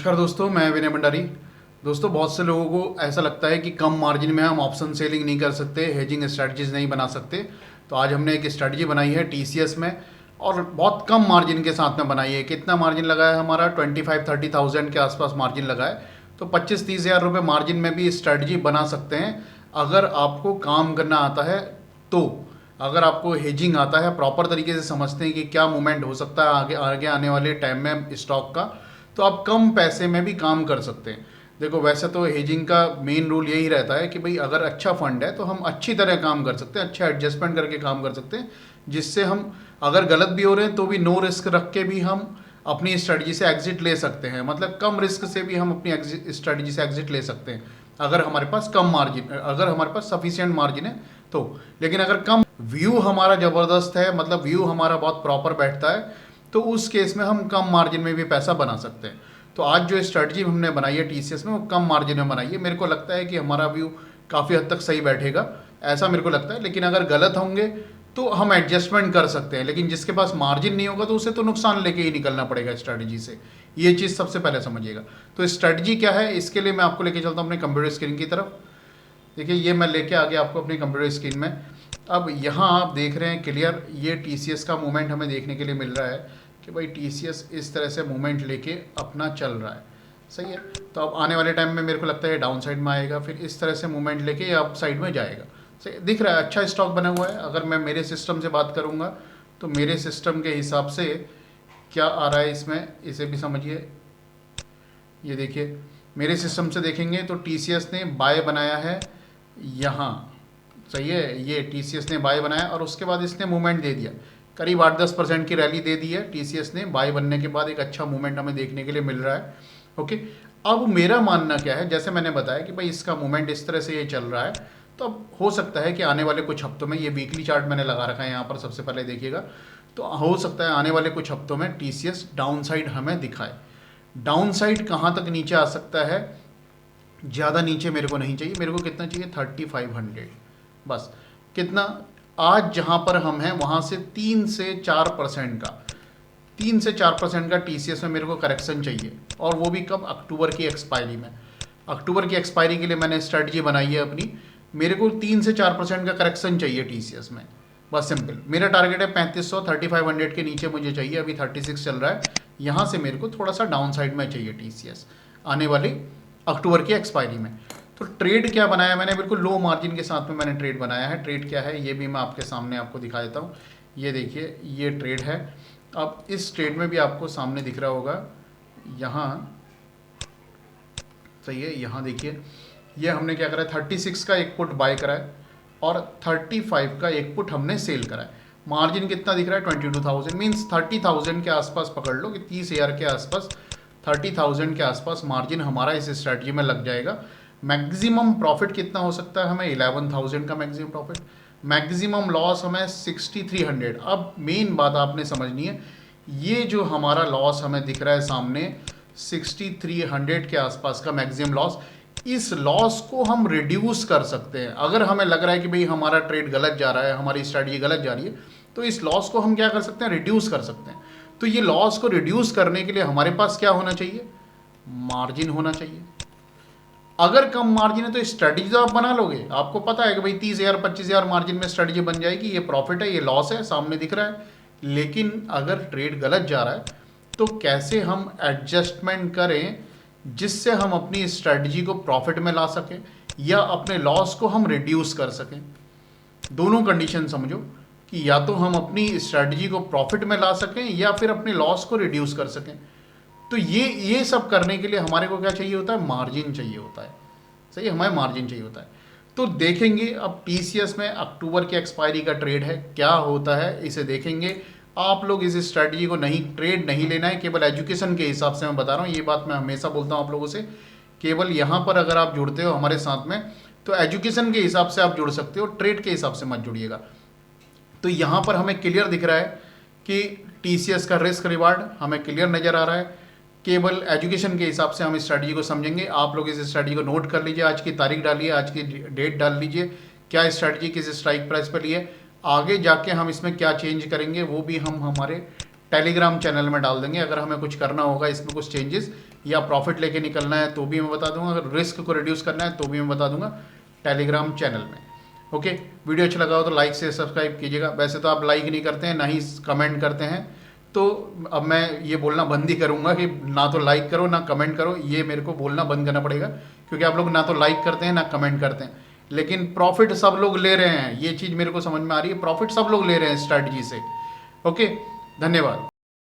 नमस्कार दोस्तों, मैं विनय भंडारी। दोस्तों, बहुत से लोगों को ऐसा लगता है कि कम मार्जिन में हम ऑप्शन सेलिंग नहीं कर सकते, हेजिंग स्ट्रैटेजीज नहीं बना सकते। तो आज हमने एक स्ट्रैटेजी बनाई है टीसीएस में और बहुत कम मार्जिन के साथ में बनाई है। कितना मार्जिन लगा है हमारा? 25-30,000 के आसपास मार्जिन लगा है। तो 25-30 हज़ार रुपये मार्जिन में भी स्ट्रैटेजी बना सकते हैं अगर आपको काम करना आता है। तो अगर आपको हेजिंग आता है, प्रॉपर तरीके से समझते हैं कि क्या मूवमेंट हो सकता है आगे आगे आने वाले टाइम में स्टॉक का, तो आप कम पैसे में भी काम कर सकते हैं। देखो, वैसे तो हेजिंग का मेन रूल यही रहता है कि भाई अगर अच्छा फंड है तो हम अच्छी तरह काम कर सकते हैं, अच्छा एडजस्टमेंट करके काम कर सकते हैं, जिससे हम अगर गलत भी हो रहे हैं तो भी नो रिस्क रख के भी हम अपनी स्ट्रेटजी से एग्जिट ले सकते हैं। मतलब कम रिस्क से भी हम अपनी स्ट्रेटजी से एग्जिट ले सकते हैं अगर हमारे पास कम मार्जिन, अगर हमारे पास सफिशिएंट मार्जिन है तो। लेकिन अगर कम व्यू हमारा ज़बरदस्त है, मतलब व्यू हमारा बहुत प्रॉपर बैठता है, तो उस केस में हम कम मार्जिन में भी पैसा बना सकते हैं। तो आज जो स्ट्रेटजी हमने बनाई है टीसीएस में, वो कम मार्जिन में बनाई है। मेरे को लगता है कि हमारा व्यू काफ़ी हद तक सही बैठेगा, ऐसा मेरे को लगता है। लेकिन अगर गलत होंगे तो हम एडजस्टमेंट कर सकते हैं। लेकिन जिसके पास मार्जिन नहीं होगा तो उसे तो नुकसान लेके ही निकलना पड़ेगा स्ट्रेटजी से। ये चीज़ सबसे पहले समझिएगा। तो स्ट्रेटजी क्या है, इसके लिए मैं आपको लेके चलता हूँ अपने कंप्यूटर स्क्रीन की तरफ। देखिए, ये मैं लेके आ गया आपको अपनी कंप्यूटर स्क्रीन में। अब यहाँ आप देख रहे हैं क्लियर, ये टीसीएस का मूवमेंट हमें देखने के लिए मिल रहा है कि भाई टीसीएस इस तरह से मूवमेंट लेके अपना चल रहा है। सही है। तो अब आने वाले टाइम में मेरे को लगता है डाउन साइड में आएगा, फिर इस तरह से मूवमेंट लेके ये अप साइड में जाएगा। सही दिख रहा है, अच्छा स्टॉक बना हुआ है। अगर मैं मेरे सिस्टम से बात करूँगा तो मेरे सिस्टम के हिसाब से क्या आ रहा है इसमें, इसे भी समझिए। ये देखिए, मेरे सिस्टम से देखेंगे तो टीसीएस ने बाय बनाया है यहाँ। सही है, ये टीसीएस ने बाय बनाया और उसके बाद इसने मूवमेंट दे दिया, करीब 8-10% की रैली दे दी है टीसीएस ने। बाय बनने के बाद एक अच्छा मूवमेंट हमें देखने के लिए मिल रहा है। ओके, अब मेरा मानना क्या है, जैसे मैंने बताया कि भाई इसका मूवमेंट इस तरह से ये चल रहा है, तो अब हो सकता है कि आने वाले कुछ हफ्तों में, ये वीकली चार्ट मैंने लगा रखा है यहाँ पर, सबसे पहले देखिएगा, तो हो सकता है आने वाले कुछ हफ्तों में टीसीएस डाउन साइड हमें दिखाए। डाउन साइड कहाँ तक नीचे आ सकता है? ज़्यादा नीचे मेरे को नहीं चाहिए। मेरे को कितना चाहिए? 3500 बस। कितना? आज जहाँ पर हम हैं वहाँ से 3 से 4% का, 3 से 4% का टीसीएस में मेरे को करेक्शन चाहिए। और वो भी कब? अक्टूबर की एक्सपायरी में। अक्टूबर की एक्सपायरी के लिए मैंने स्ट्रेटजी बनाई है अपनी। मेरे को 3 से 4% का करेक्शन चाहिए टीसीएस में, बस सिंपल। मेरा टारगेट है 3500, 3500 के नीचे मुझे चाहिए। अभी 36 चल रहा है, यहाँ से मेरे को थोड़ा सा डाउन साइड में चाहिए टीसीएस आने वाली अक्टूबर की एक्सपायरी में। तो ट्रेड क्या बनाया मैंने? बिल्कुल लो मार्जिन के साथ में मैंने ट्रेड बनाया है। ट्रेड क्या है ये भी मैं आपके सामने आपको दिखा देता हूँ। ये देखिए, ये ट्रेड है। अब इस ट्रेड में भी आपको सामने दिख रहा होगा यहाँ। सही है, यहाँ देखिए, ये हमने क्या करा है, 36 का एक पुट बाय करा है और 35 का एक पुट हमने सेल करा है। मार्जिन कितना दिख रहा है? 22,000, मीन्स 30,000 के आसपास पकड़ लो कि 30,000 के आसपास, 30,000 के आसपास मार्जिन हमारा इस स्ट्रैटेजी में लग जाएगा। मैक्सिमम प्रॉफिट कितना हो सकता है हमें? 11,000 का मैक्सिमम प्रॉफिट। मैक्सिमम लॉस हमें 6,300। अब मेन बात आपने समझनी है, ये जो हमारा लॉस हमें दिख रहा है सामने 6,300 के आसपास का मैक्सिमम लॉस, इस लॉस को हम रिड्यूस कर सकते हैं। अगर हमें लग रहा है कि भाई हमारा ट्रेड गलत जा रहा है, हमारी स्ट्रैटेजी गलत जा रही है, तो इस लॉस को हम क्या कर सकते हैं? रिड्यूस कर सकते हैं। तो ये लॉस को रिड्यूस करने के लिए हमारे पास क्या होना चाहिए? मार्जिन होना चाहिए। अगर कम मार्जिन है तो स्ट्रेटजी तो आप बना लोगे, आपको पता है कि भाई 30,000 25,000 मार्जिन में स्ट्रेटजी बन जाएगी। ये प्रॉफिट है, ये लॉस है, सामने दिख रहा है। लेकिन अगर ट्रेड गलत जा रहा है तो कैसे हम एडजस्टमेंट करें जिससे हम अपनी स्ट्रेटजी को प्रॉफिट में ला सकें या अपने लॉस को हम रिड्यूस कर सकें। दोनों कंडीशन समझो कि या तो हम अपनी स्ट्रेटजी को प्रॉफिट में ला सकें या फिर अपने लॉस को रिड्यूस कर सकें। तो ये सब करने के लिए हमारे को क्या चाहिए होता है? मार्जिन चाहिए होता है। सही है, हमें मार्जिन चाहिए होता है। तो देखेंगे अब टीसीएस में अक्टूबर की एक्सपायरी का ट्रेड है, क्या होता है इसे देखेंगे। आप लोग इस स्ट्रैटेजी को ट्रेड नहीं लेना है, केवल एजुकेशन के हिसाब से मैं बता रहा हूँ। ये बात मैं हमेशा बोलता हूँ आप लोगों से, केवल यहाँ पर अगर आप जुड़ते हो हमारे साथ में तो एजुकेशन के हिसाब से आप जुड़ सकते हो, ट्रेड के हिसाब से मत जुड़िएगा। तो यहाँ पर हमें क्लियर दिख रहा है कि टीसीएस का रिस्क रिवार्ड हमें क्लियर नज़र आ रहा है। केवल एजुकेशन के हिसाब से हम इस स्ट्रैटेजी को समझेंगे। आप लोग इस स्ट्रैटेजी को नोट कर लीजिए, आज की तारीख डालिए, आज की डेट डाल लीजिए, क्या स्ट्रैटेजी किस स्ट्राइक प्राइस पर लिए। आगे जाके हम इसमें क्या चेंज करेंगे वो भी हम हमारे टेलीग्राम चैनल में डाल देंगे। अगर हमें कुछ करना होगा इसमें कुछ चेंजेस या प्रॉफिट लेके निकलना है तो भी मैं बता दूंगा, अगर रिस्क को रिड्यूस करना है तो भी मैं बता दूंगा टेलीग्राम चैनल में। ओके, वीडियो अच्छा लगा हो तो लाइक से सब्सक्राइब कीजिएगा। वैसे तो आप लाइक नहीं करते हैं ना ही कमेंट करते हैं, तो अब मैं ये बोलना बंद ही करूँगा कि ना तो लाइक करो ना कमेंट करो, ये मेरे को बोलना बंद करना पड़ेगा, क्योंकि आप लोग ना तो लाइक करते हैं ना कमेंट करते हैं, लेकिन प्रॉफिट सब लोग ले रहे हैं। ये चीज़ मेरे को समझ में आ रही है, प्रॉफिट सब लोग ले रहे हैं स्ट्रैटेजी से। ओके, धन्यवाद।